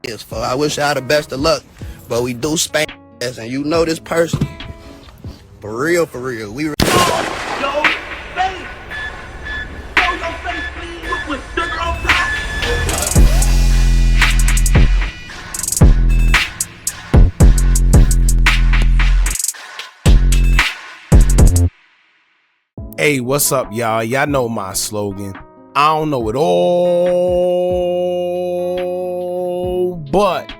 is for. I wish y'all the best of luck, but we do spank ass, and you know this person. For real, we Hey, what's up, y'all? Y'all know my slogan. I don't know it all, but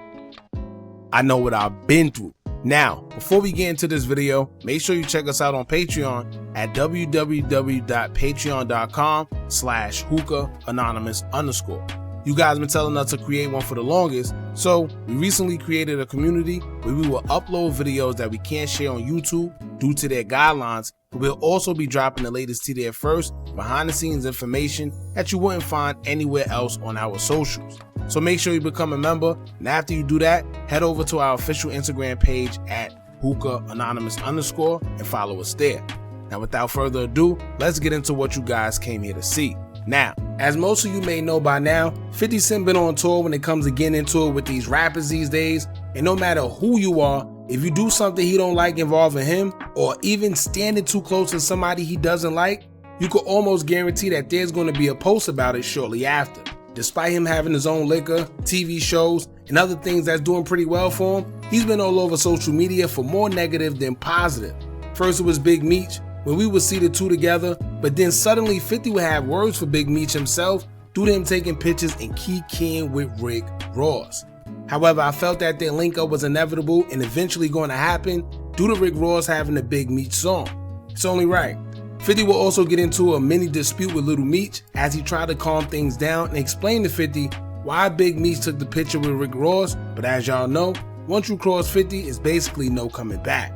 I know what I've been through. Now, before we get into this video, make sure you check us out on Patreon at www.patreon.com/Hookah Anonymous _. You guys been telling us to create one for the longest, so we recently created a community where we will upload videos that we can't share on YouTube due to their guidelines, but we'll also be dropping the latest to there first, behind the scenes information that you wouldn't find anywhere else on our socials. So make sure you become a member, and after you do that, head over to our official Instagram page at Hookah Anonymous _ and follow us there. Now without further ado, let's get into what you guys came here to see. Now, as most of you may know by now, 50 Cent been on tour when it comes to getting into it with these rappers these days, and no matter who you are, if you do something he don't like involving him, or even standing too close to somebody he doesn't like, you could almost guarantee that there's going to be a post about it shortly after. Despite him having his own liquor, TV shows, and other things that's doing pretty well for him, he's been all over social media for more negative than positive. First it was Big Meech, when we would see the two together, but then suddenly 50 would have words for Big Meech himself due to him taking pictures and keying with Rick Ross. However, I felt that their link up was inevitable and eventually going to happen due to Rick Ross having a Big Meech song. It's only right. 50 will also get into a mini dispute with Little Meech as he tried to calm things down and explain to 50 why Big Meech took the picture with Rick Ross, but as y'all know, once you cross 50, it's basically no coming back.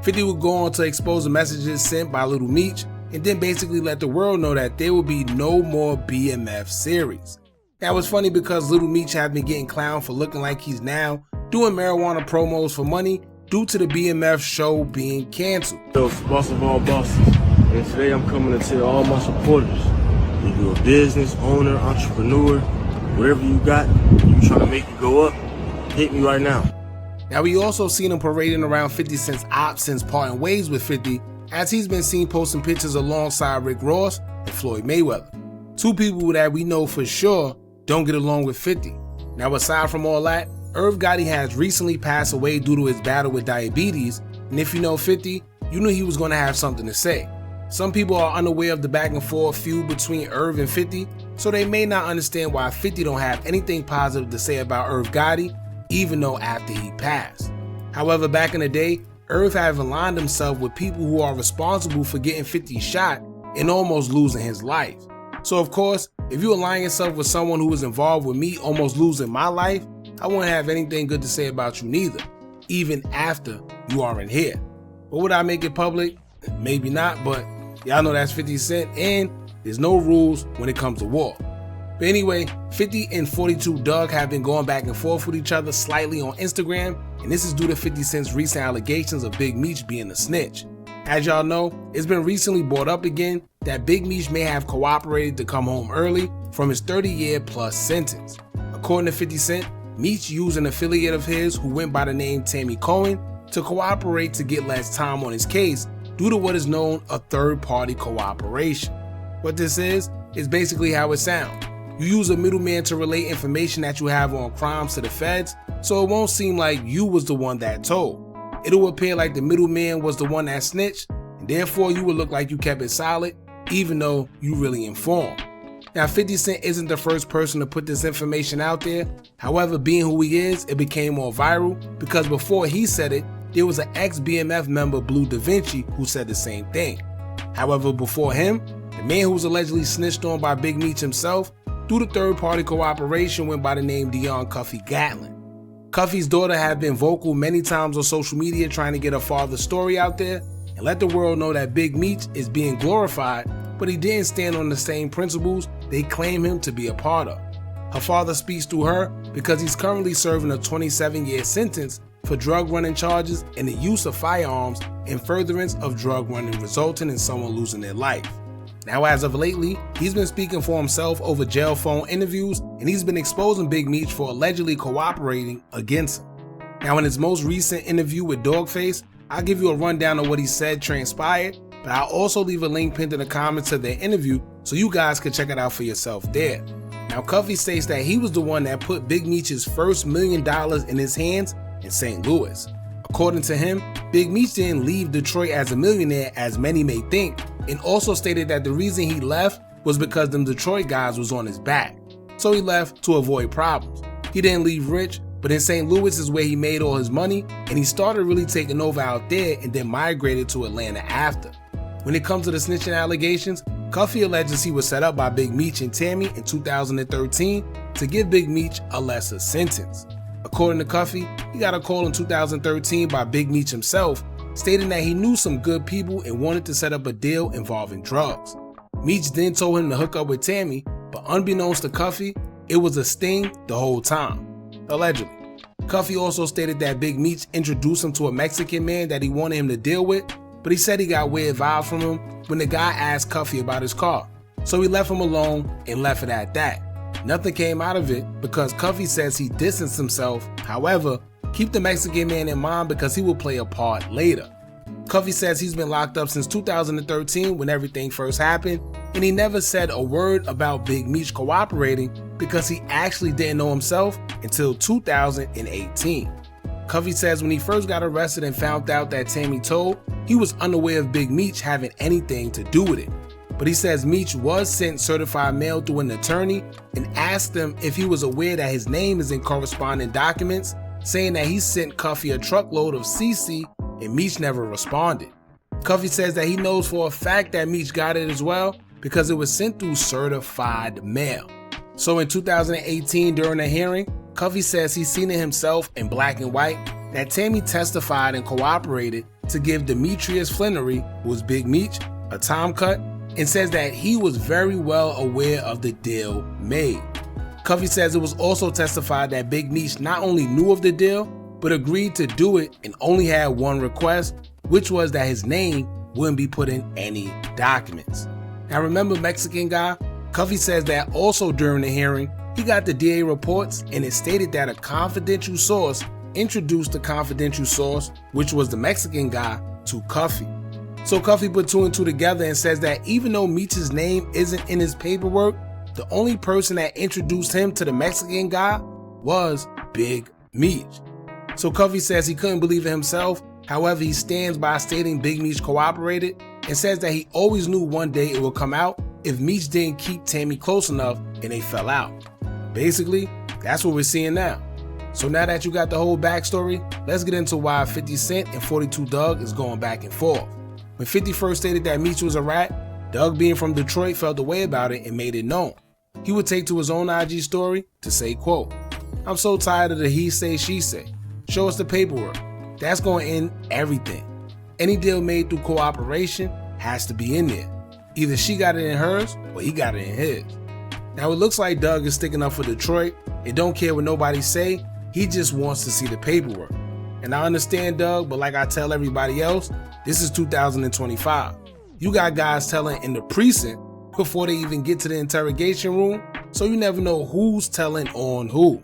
50 would go on to expose the messages sent by Little Meech and then basically let the world know that there will be no more BMF series. That was funny because Little Meech had been getting clowned for looking like he's now doing marijuana promos for money due to the BMF show being canceled. Yo, it's the boss of all bosses, and today I'm coming to tell all my supporters, if you're a business owner, entrepreneur, whatever you got, you trying to make it go up, hit me right now. Now we also seen him parading around 50 Cent's ops since parting ways with 50, as he's been seen posting pictures alongside Rick Ross and Floyd Mayweather. Two people that we know for sure don't get along with 50. Now aside from all that, Irv Gotti has recently passed away due to his battle with diabetes, and if you know 50, you knew he was going to have something to say. Some people are unaware of the back and forth feud between Irv and 50, so they may not understand why 50 don't have anything positive to say about Irv Gotti, even though after he passed. However, back in the day, Irv had aligned himself with people who are responsible for getting 50 shot and almost losing his life. So of course, if you align yourself with someone who was involved with me almost losing my life, I won't have anything good to say about you neither, even after you aren't here. But would I make it public? Maybe not, but y'all know that's 50 Cent and there's no rules when it comes to war. But anyway, 50 and 42 Dugg have been going back and forth with each other slightly on Instagram, and this is due to 50 Cent's recent allegations of Big Meech being a snitch. As y'all know, it's been recently brought up again that Big Meech may have cooperated to come home early from his 30-year plus sentence. According to 50 Cent, Meech used an affiliate of his who went by the name Tammy Cohen to cooperate to get less time on his case due to what is known a third-party cooperation. What this is basically how it sounds. You use a middleman to relay information that you have on crimes to the feds, so it won't seem like you was the one that told. It'll appear like the middleman was the one that snitched, and therefore you will look like you kept it solid, even though you really informed. Now 50 Cent isn't the first person to put this information out there. However, being who he is, it became more viral because before he said it, there was an ex-BMF member, Blue Da Vinci, who said the same thing. However, before him, the man who was allegedly snitched on by Big Meech himself, due to third-party cooperation, went by the name Deon Gatlin. Cuffy's daughter had been vocal many times on social media trying to get her father's story out there and let the world know that Big Meech is being glorified, but he didn't stand on the same principles they claim him to be a part of. Her father speaks through her because he's currently serving a 27-year sentence for drug running charges and the use of firearms in furtherance of drug running resulting in someone losing their life. Now as of lately, he's been speaking for himself over jail phone interviews, and he's been exposing Big Meech for allegedly cooperating against him. Now in his most recent interview with Dogface, I'll give you a rundown of what he said transpired, but I'll also leave a link pinned in the comments to their interview so you guys can check it out for yourself there. Now Cuffy states that he was the one that put Big Meech's first $1 million in his hands in St. Louis. According to him, Big Meech didn't leave Detroit as a millionaire as many may think, and also stated that the reason he left was because them Detroit guys was on his back. So he left to avoid problems. He didn't leave rich, but in St. Louis is where he made all his money, and he started really taking over out there and then migrated to Atlanta after. When it comes to the snitching allegations, Cuffy alleges he was set up by Big Meech and Tammy in 2013 to give Big Meech a lesser sentence. According to Cuffy, he got a call in 2013 by Big Meech himself, stating that he knew some good people and wanted to set up a deal involving drugs. Meech then told him to hook up with Tammy, but unbeknownst to Cuffy, it was a sting the whole time, allegedly. Cuffy also stated that Big Meech introduced him to a Mexican man that he wanted him to deal with, but he said he got weird vibes from him when the guy asked Cuffy about his car. So he left him alone and left it at that. Nothing came out of it because Cuffy says he distanced himself. However, keep the Mexican man in mind because he will play a part later. Cuffy says he's been locked up since 2013 when everything first happened, and he never said a word about Big Meech cooperating because he actually didn't know himself until 2018. Cuffy says when he first got arrested and found out that Tammy told, he was unaware of Big Meech having anything to do with it. But he says Meech was sent certified mail through an attorney and asked him if he was aware that his name is in corresponding documents, saying that he sent Cuffy a truckload of CC and Meech never responded. Cuffy says that he knows for a fact that Meech got it as well because it was sent through certified mail. So in 2018 during a hearing, Cuffy says he's seen it himself in black and white that Tammy testified and cooperated to give Demetrius Flannery, who was Big Meech, a time cut, and says that he was very well aware of the deal made. Cuffy says it was also testified that Big Meech not only knew of the deal, but agreed to do it and only had one request, which was that his name wouldn't be put in any documents. Now remember Mexican guy? Cuffy says that also during the hearing, he got the DA reports and it stated that a confidential source introduced the confidential source, which was the Mexican guy, to Cuffy. So Cuffy put two and two together and says that even though Meech's name isn't in his paperwork, the only person that introduced him to the Mexican guy was Big Meech. So Cuffy says he couldn't believe it himself. However, he stands by stating Big Meech cooperated and says that he always knew one day it would come out if Meech didn't keep Tammy close enough and they fell out. Basically, that's what we're seeing now. So now that you got the whole backstory, let's get into why 50 Cent and 42 Dugg is going back and forth. When 50 first stated that Meech was a rat, Dugg, being from Detroit, felt the way about it and made it known. He would take to his own IG story to say, quote, "I'm so tired of the he say, she say. Show us the paperwork. That's going to end everything. Any deal made through cooperation has to be in there. Either she got it in hers or he got it in his." Now it looks like Dugg is sticking up for Detroit and don't care what nobody say, he just wants to see the paperwork. And I understand Dugg, but like I tell everybody else, this is 2025. You got guys telling in the precinct before they even get to the interrogation room, so you never know who's telling on who.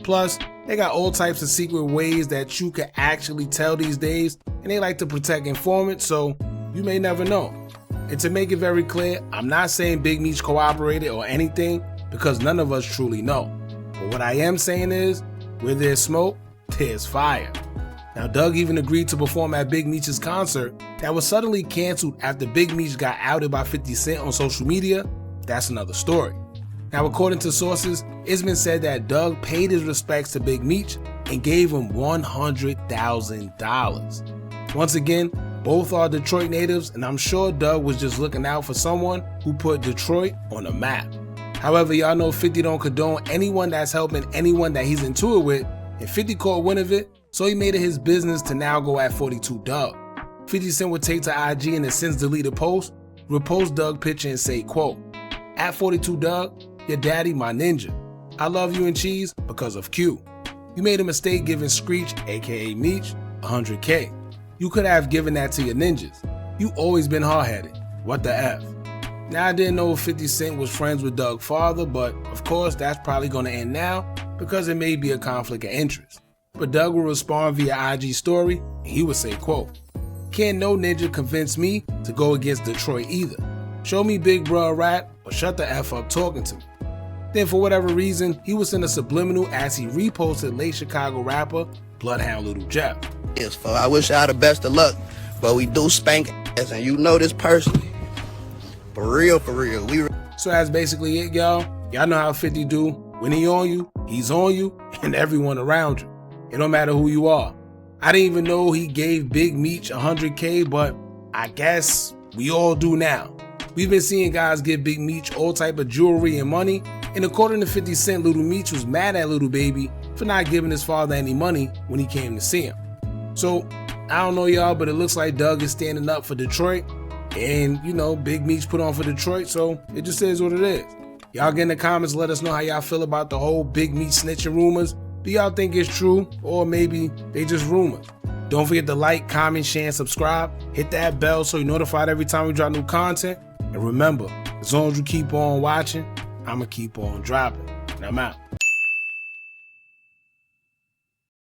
Plus, they got all types of secret ways that you can actually tell these days, and they like to protect informants, so you may never know. And to make it very clear, I'm not saying Big Meech cooperated or anything, because none of us truly know. But what I am saying is, where there's smoke, there's fire. Now Dugg even agreed to perform at Big Meech's concert that was suddenly canceled after Big Meech got outed by 50 Cent on social media. That's another story. Now according to sources, it's been said that Dugg paid his respects to Big Meech and gave him $100,000. Once again, both are Detroit natives, and I'm sure Dugg was just looking out for someone who put Detroit on the map. However, y'all know 50 don't condone anyone that's helping anyone that he's into it with, and 50 caught wind of it, so he made it his business to now go at 42 Dugg. 50 Cent would take to IG in a since deleted post, repost Dugg picture and say, quote, "At 42 Dugg, your daddy my ninja. I love you and cheese because of Q. You made a mistake giving Screech, aka Meech, 100K. You could have given that to your ninjas. You always been hard-headed. What the F?" Now, I didn't know if 50 Cent was friends with Dugg's father, but of course that's probably going to end now because it may be a conflict of interest. But Dugg will respond via IG story. He would say, quote, "Can't no ninja convince me to go against Detroit either. Show me Big Bruh a rat or shut the F up talking to me." Then for whatever reason, he was in a subliminal as he reposted late Chicago rapper Bloodhound Little Jeff. Yes, for I wish y'all the best of luck, but we do spank ass, and you know this personally. For real, So that's basically it, y'all. Y'all know how 50 do. When he on you, he's on you, and everyone around you. It don't matter who you are. I didn't even know he gave Big Meech 100K, but I guess we all do now. We've been seeing guys give Big Meech all type of jewelry and money, and according to 50 Cent, Little Meech was mad at Little Baby for not giving his father any money when he came to see him. So, I don't know y'all, but it looks like Dugg is standing up for Detroit. And, you know, Big Meech put on for Detroit, so it just is what it is. Y'all get in the comments, let us know how y'all feel about the whole Big Meech snitching rumors. Do y'all think it's true, or maybe they just rumors? Don't forget to like, comment, share, and subscribe. Hit that bell so you're notified every time we drop new content. And remember, as long as you keep on watching, I'ma keep on dropping. And I'm out.